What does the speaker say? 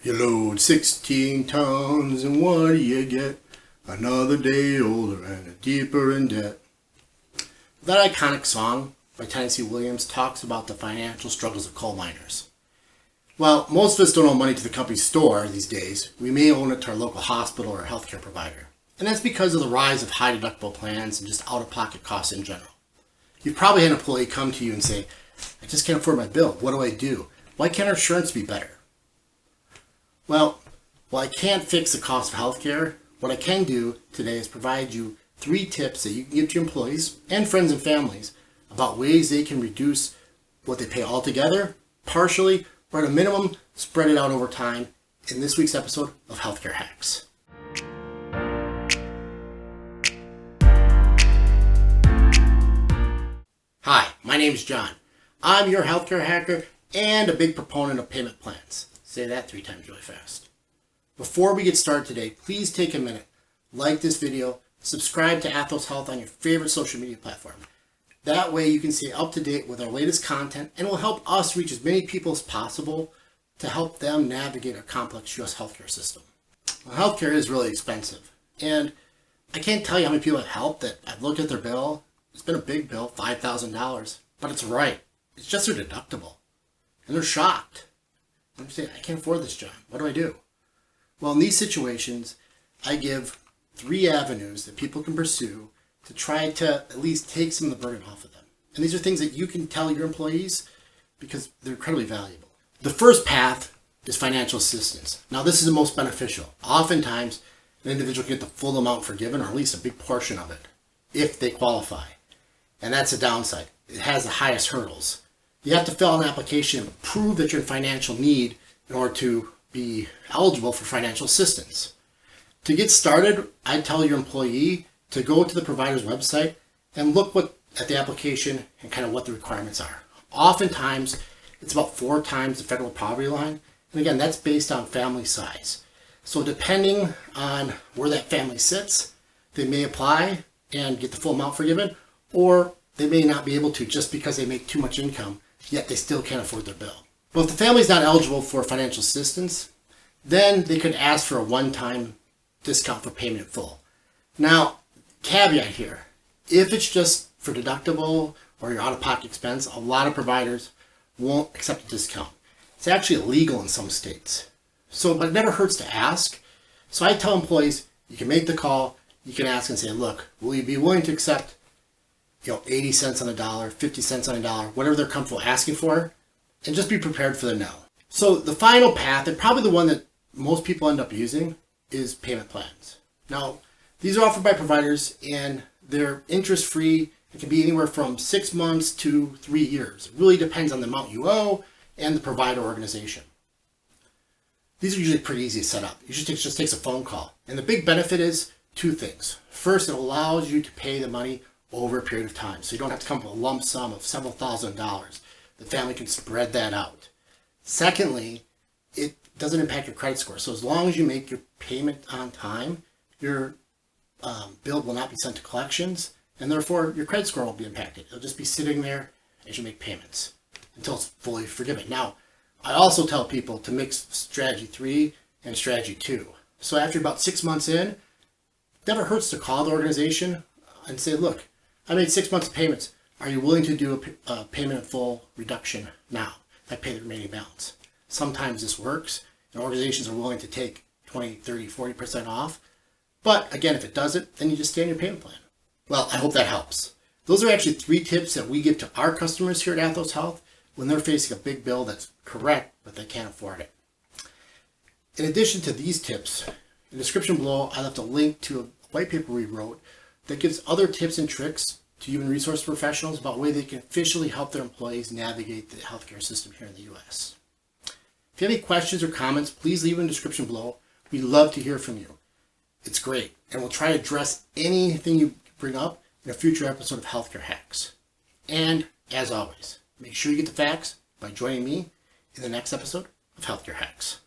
You load 16 tons and what do you get? Another day older and deeper in debt. That iconic song by Tennessee Williams talks about the financial struggles of coal miners. Well, most of us don't owe money to the company store these days. We may own it to our local hospital or healthcare provider. And that's because of the rise of high deductible plans and just out-of-pocket costs in general. You've probably had an employee come to you and say, I just can't afford my bill. What do I do? Why can't our insurance be better? Well, while I can't fix the cost of healthcare, what I can do today is provide you 3 tips that you can give to your employees and friends and families about ways they can reduce what they pay altogether, partially, or at a minimum, spread it out over time in this week's episode of Healthcare Hacks. Hi, my name is John. I'm your healthcare hacker and a big proponent of payment plans. Say that 3 times really fast. Before we get started today, please take a minute, like this video, subscribe to Athos Health on your favorite social media platform. That way you can stay up to date with our latest content and will help us reach as many people as possible to help them navigate our complex U.S. healthcare system. Well, healthcare is really expensive, and I can't tell you how many people I've helped that I've looked at their bill. It's been a big bill, $5,000, but it's right. It's just their deductible, and they're shocked. I'm saying, I can't afford this, John. What do I do? Well, in these situations, I give 3 avenues that people can pursue to try to at least take some of the burden off of them. And these are things that you can tell your employees because they're incredibly valuable. The first path is financial assistance. Now, this is the most beneficial. Oftentimes, an individual can get the full amount forgiven, or at least a big portion of it, if they qualify. And that's a downside. It has the highest hurdles. You have to fill out an application and prove that you're in financial need in order to be eligible for financial assistance. To get started, I'd tell your employee to go to the provider's website and look at the application and kind of what the requirements are. Oftentimes, it's about 4 times the federal poverty line. And again, that's based on family size. So depending on where that family sits, they may apply and get the full amount forgiven, or they may not be able to just because they make too much income, yet they still can't afford their bill. Well, if the family's not eligible for financial assistance, then they could ask for a one-time discount for payment in full. Now, caveat here, if it's just for deductible or your out-of-pocket expense, a lot of providers won't accept a discount. It's actually illegal in some states. But it never hurts to ask. So I tell employees, you can make the call, you can ask and say, look, will you be willing to accept 80 cents on a dollar, 50 cents on a dollar, whatever they're comfortable asking for, and just be prepared for the no. So the final path, and probably the one that most people end up using, is payment plans. Now, these are offered by providers and they're interest-free. It can be anywhere from 6 months to 3 years. It really depends on the amount you owe and the provider organization. These are usually pretty easy to set up. It just takes a phone call. And the big benefit is 2 things. First, it allows you to pay the money over a period of time. So you don't have to come up with a lump sum of several $1,000s. The family can spread that out. Secondly, it doesn't impact your credit score. So as long as you make your payment on time, your bill will not be sent to collections, and therefore your credit score won't be impacted. It'll just be sitting there as you make payments until it's fully forgiven. Now, I also tell people to mix strategy 3 and strategy 2. So after about 6 months in, it never hurts to call the organization and say, look, I made 6 months of payments. Are you willing to do a payment in full reduction now? I pay the remaining balance. Sometimes this works, and organizations are willing to take 20, 30, 40% off. But again, if it doesn't, then you just stay on your payment plan. Well, I hope that helps. Those are actually 3 tips that we give to our customers here at Athos Health when they're facing a big bill that's correct, but they can't afford it. In addition to these tips, in the description below, I left a link to a white paper we wrote that gives other tips and tricks to human resource professionals about ways they can officially help their employees navigate the healthcare system here in the U.S. If you have any questions or comments, please leave them in the description below. We'd love to hear from you. It's great, and we'll try to address anything you bring up in a future episode of Healthcare Hacks. And, as always, make sure you get the facts by joining me in the next episode of Healthcare Hacks.